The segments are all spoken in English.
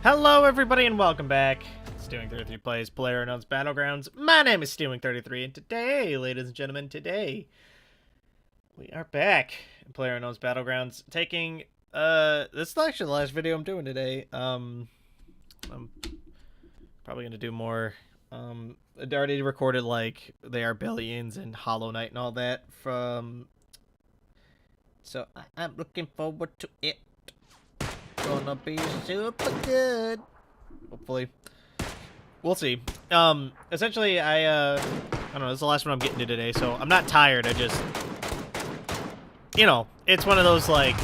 Hello, everybody, and welcome back. Stealwing33 plays Playerunknown's Battlegrounds. My name is Stealwing33, and today, ladies and gentlemen, today we are back in Playerunknown's Battlegrounds, taking this is actually the last video I'm doing today. I'm probably gonna do more. I already recorded like They Are Billions and Hollow Knight and all that so I'm looking forward to it. Gonna be super good. Hopefully. We'll see. Essentially, I don't know, this is the last one I'm getting to today, so I'm not tired, I just, it's one of those, like,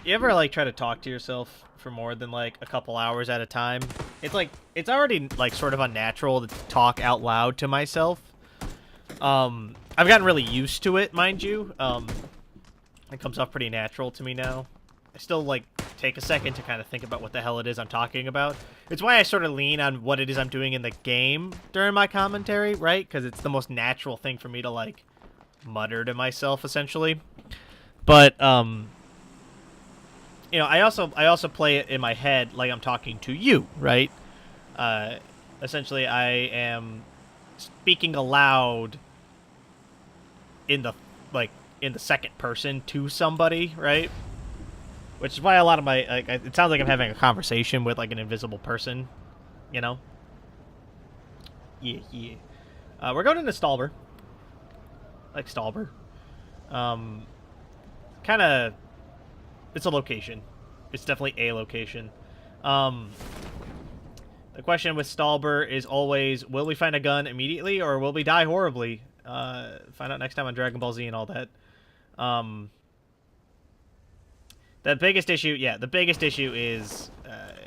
you ever, like, try to talk to yourself for more than, like, a couple hours at a time? It's, like, it's already, like, sort of unnatural to talk out loud to myself. I've gotten really used to it, mind you. It comes off pretty natural to me now. I still, like, take a second to kind of think about what the hell it is I'm talking about. It's why I sort of lean on what it is I'm doing in the game during my commentary, right? Because it's the most natural thing for me to, like, mutter to myself, essentially. But, I also play it in my head like I'm talking to you, right? Essentially, I am speaking aloud in the, in the second person to somebody, right? Which is why a lot of my, it sounds like I'm having a conversation with, like, an invisible person, you know? Yeah. We're going into Stalber. Like Stalber. Kind of, it's a location. It's definitely a location. The question with Stalber is always, will we find a gun immediately, or will we die horribly? Find out next time on Dragon Ball Z and all that. The biggest issue is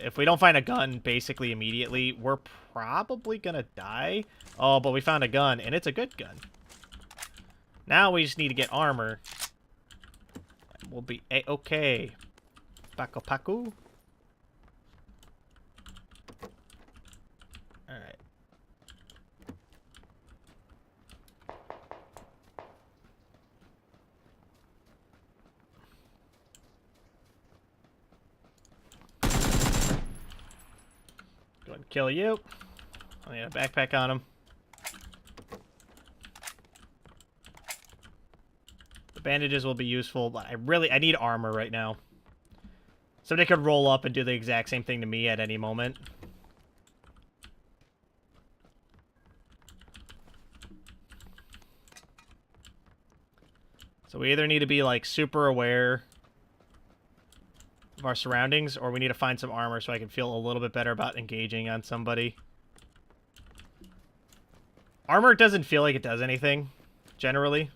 if we don't find a gun basically immediately, we're probably gonna die. Oh, but we found a gun, and it's a good gun. Now we just need to get armor. And we'll be a-okay. Paku. Alright. Go ahead and kill you. I need a backpack on him. The bandages will be useful, but I need armor right now. Somebody could roll up and do the exact same thing to me at any moment. So we either need to be, like, super aware of our surroundings, or we need to find some armor so I can feel a little bit better about engaging on somebody. Armor doesn't feel like it does anything, generally.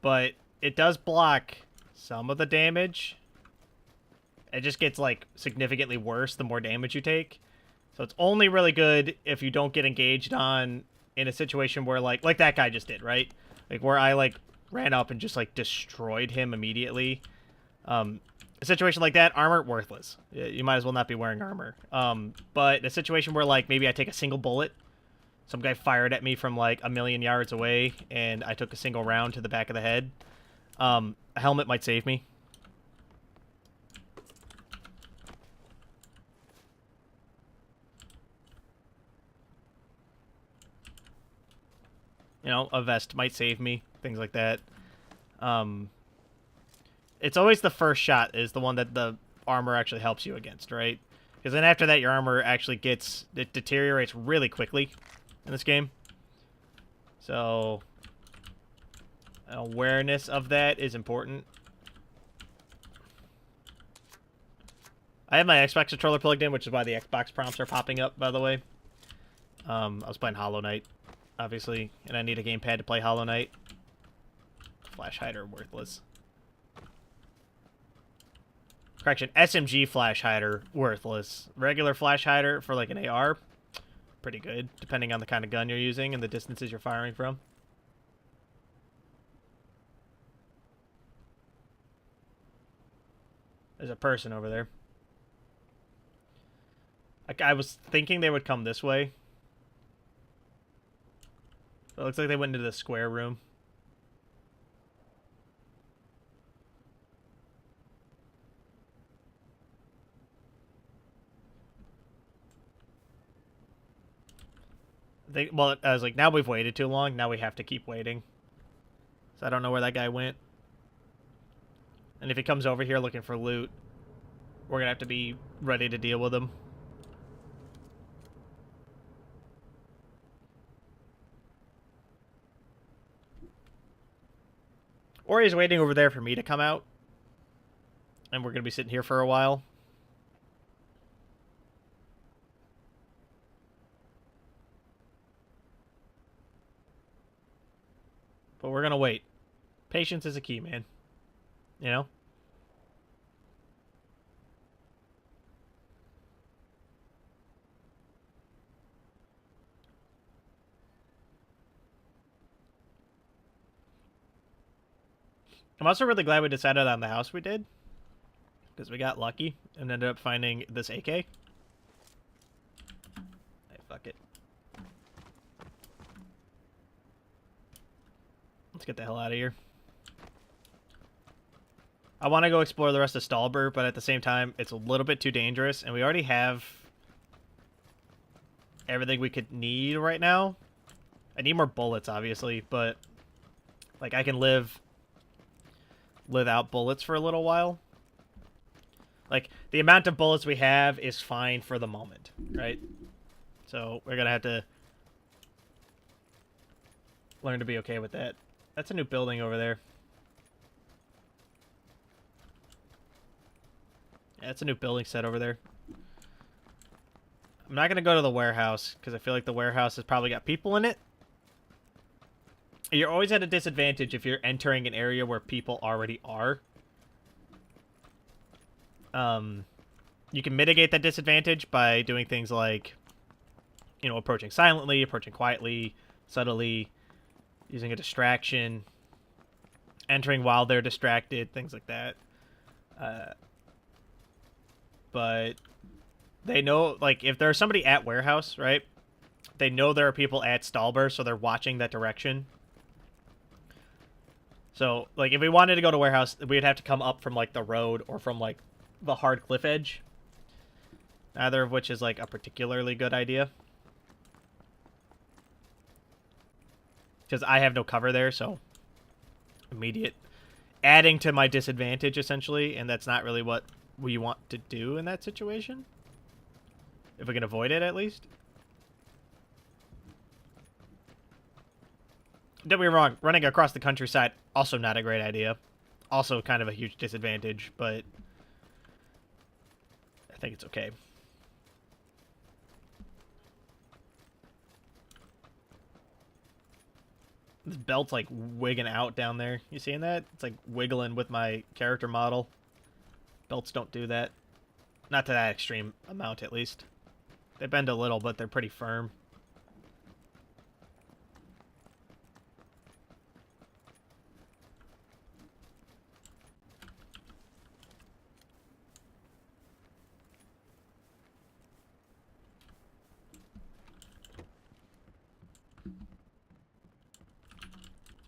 But it does block some of the damage. It just gets, like, significantly worse the more damage you take. So it's only really good if you don't get engaged on in a situation where, like that guy just did, right? Like, where I, like, ran up and just, like, destroyed him immediately. A situation like that, armor, worthless. You might as well not be wearing armor. But a situation where, like, maybe I take a single bullet. Some guy fired at me from, like, a million yards away, and I took a single round to the back of the head. A helmet might save me. You know, a vest might save me. Things like that. It's always the first shot is the one that the armor actually helps you against, right? Because then after that, your armor actually it deteriorates really quickly in this game. So, awareness of that is important. I have my Xbox controller plugged in, which is why the Xbox prompts are popping up, by the way. I was playing Hollow Knight, obviously, and I need a gamepad to play Hollow Knight. Flash hider, worthless. Correction, SMG flash hider, worthless. Regular flash hider for, like, an AR, pretty good, depending on the kind of gun you're using and the distances you're firing from. There's a person over there. I was thinking they would come this way. It looks like they went into the square room. Well, I was like, now we've waited too long. Now we have to keep waiting. So I don't know where that guy went. And if he comes over here looking for loot, we're going to have to be ready to deal with him. Or he's waiting over there for me to come out. And we're going to be sitting here for a while. But we're going to wait. Patience is a key, man. You know? I'm also really glad we decided on the house we did. Because we got lucky and ended up finding this AK. Hey, fuck it. Let's get the hell out of here. I want to go explore the rest of Stalber, but at the same time, it's a little bit too dangerous, and we already have everything we could need right now. I need more bullets, obviously, but like I can live without bullets for a little while. Like, the amount of bullets we have is fine for the moment, right? So we're gonna have to learn to be okay with that. That's a new building over there. Yeah, that's a new building set over there. I'm not going to go to the warehouse, because I feel like the warehouse has probably got people in it. You're always at a disadvantage if you're entering an area where people already are. You can mitigate that disadvantage by doing things like, you know, approaching silently, approaching quietly, subtly, using a distraction, entering while they're distracted, things like that. But they know, like, if there's somebody at warehouse, right, they know there are people at Stalber, so they're watching that direction. So, like, if we wanted to go to warehouse, we'd have to come up from, like, the road or from, like, the hard cliff edge. Neither of which is, like, a particularly good idea. Because I have no cover there, so immediate adding to my disadvantage, essentially, and that's not really what we want to do in that situation. If we can avoid it, at least. Don't be wrong, running across the countryside, also not a great idea. Also kind of a huge disadvantage, but I think it's okay. This belt's like wigging out down there. You seeing that? It's like wiggling with my character model. Belts don't do that. Not to that extreme amount, at least. They bend a little, but they're pretty firm.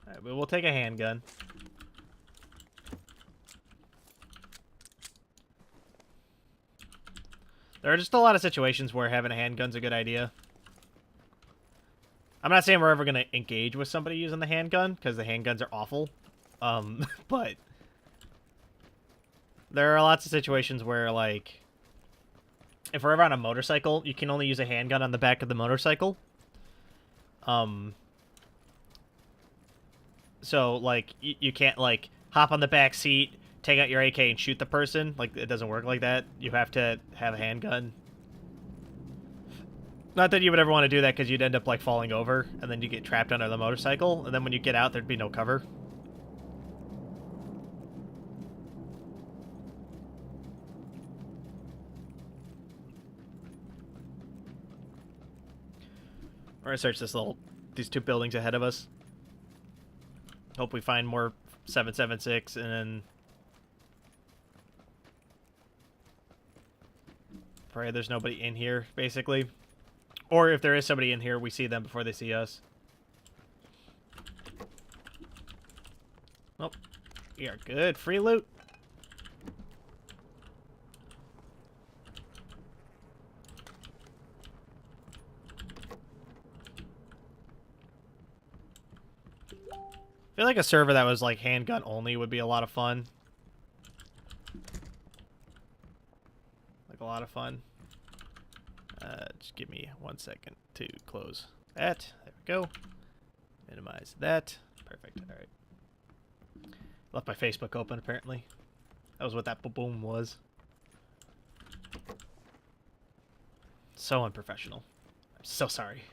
Alright, but we'll take a handgun. There are just a lot of situations where having a handgun's a good idea. I'm not saying we're ever going to engage with somebody using the handgun, because the handguns are awful. But there are lots of situations where, like, if we're ever on a motorcycle, you can only use a handgun on the back of the motorcycle. So, like, you can't, like, hop on the back seat, take out your AK, and shoot the person. Like, it doesn't work like that. You have to have a handgun. Not that you would ever want to do that, because you'd end up, like, falling over, and then you get trapped under the motorcycle, and then when you get out, there'd be no cover. We're gonna search these two buildings ahead of us. Hope we find more 7.76, and then pray there's nobody in here, basically. Or if there is somebody in here, we see them before they see us. Oh, we are good. Free loot. I feel like a server that was like handgun only would be a lot of fun. Like a lot of fun. Just give me 1 second to close that. There we go. Minimize that. Perfect. All right. Left my Facebook open, apparently. That was what that boom was. So unprofessional. I'm so sorry.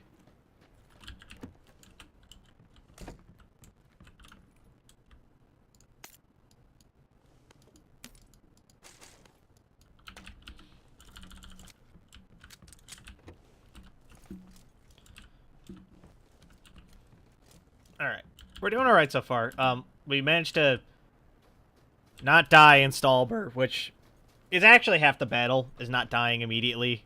Alright. We're doing alright so far. We managed to not die in Stalber, which is actually half the battle, is not dying immediately.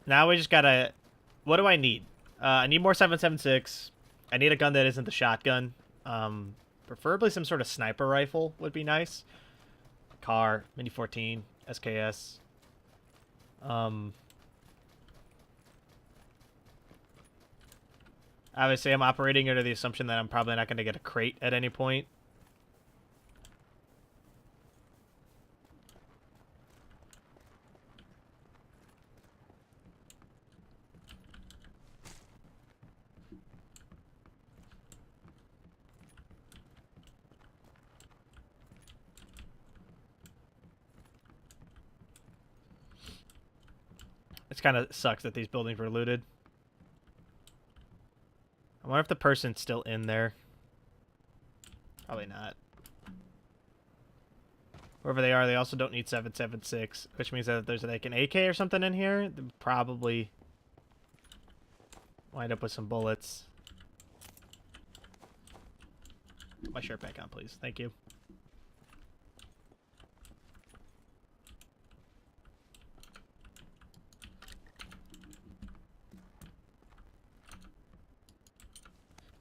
Now we just gotta... What do I need? I need more 7.76. I need a gun that isn't the shotgun. Preferably some sort of sniper rifle would be nice. Car, Mini 14, SKS. Obviously, I'm operating under the assumption that I'm probably not going to get a crate at any point. It kind of sucks that these buildings were looted. I wonder if the person's still in there. Probably not. Wherever they are, they also don't need 7.76, which means that if there's like an AK or something in here, they'll probably wind up with some bullets. Put my shirt back on, please. Thank you.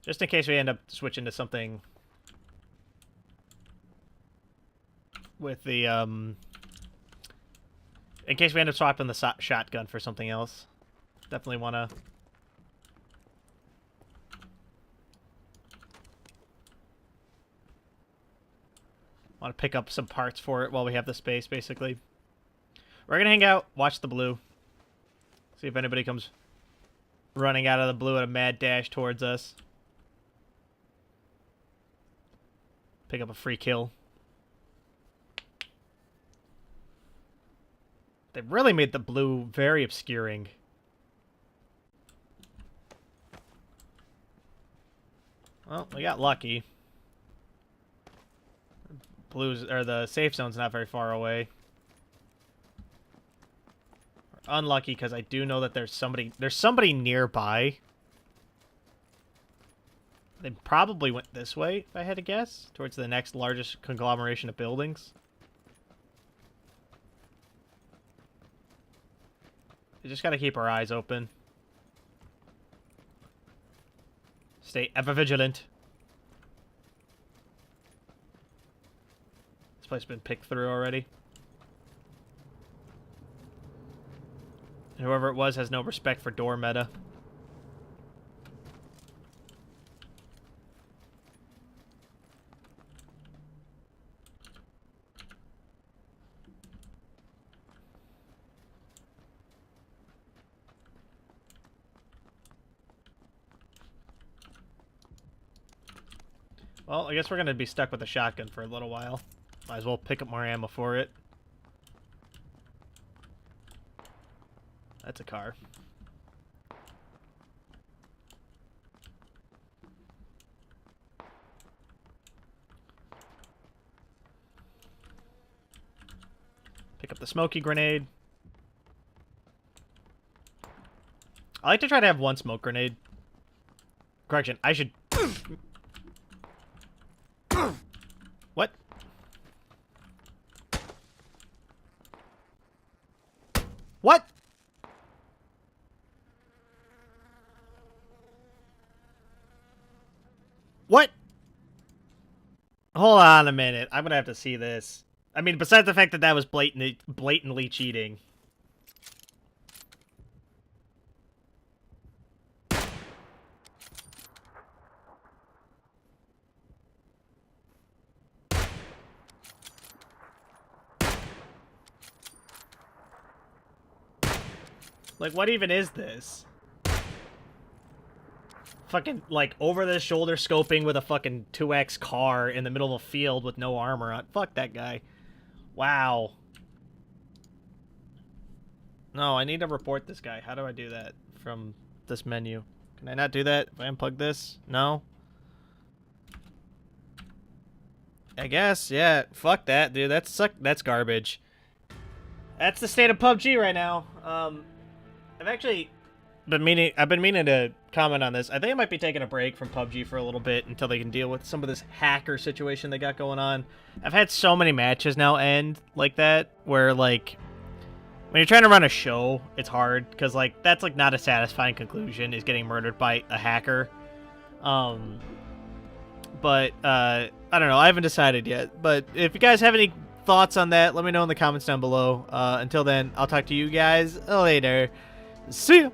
Just in case we end up switching to something with the, in case we end up swapping the shotgun for something else. Definitely want to pick up some parts for it while we have the space, basically. We're going to hang out, watch the blue. See if anybody comes running out of the blue at a mad dash towards us. Pick up a free kill. They really made the blue very obscuring. Well, we got lucky. Blues, or the safe zone's not very far away. We're unlucky because I do know that there's somebody nearby. They probably went this way, if I had to guess, towards the next largest conglomeration of buildings. We just gotta keep our eyes open. Stay ever vigilant. This place has been picked through already. And whoever it was has no respect for door meta. Well, I guess we're going to be stuck with a shotgun for a little while. Might as well pick up more ammo for it. That's a car. Pick up the smoky grenade. I like to try to have one smoke grenade. Correction, I should... What? What? What? Hold on a minute. I'm gonna have to see this. I mean, besides the fact that that was blatantly cheating. Like, what even is this? Fucking, like, over-the-shoulder scoping with a fucking 2X car in the middle of a field with no armor on. Fuck that guy. Wow. No, I need to report this guy. How do I do that from this menu? Can I not do that if I unplug this? No? I guess, yeah. Fuck that, dude. That's garbage. That's the state of PUBG right now. I've been meaning to comment on this. I think I might be taking a break from PUBG for a little bit until they can deal with some of this hacker situation they got going on. I've had so many matches now end like that, where, like, when you're trying to run a show, it's hard, because, like, that's, like, not a satisfying conclusion, is getting murdered by a hacker. But, I don't know, I haven't decided yet. But if you guys have any thoughts on that, let me know in the comments down below. Until then, I'll talk to you guys later. See ya!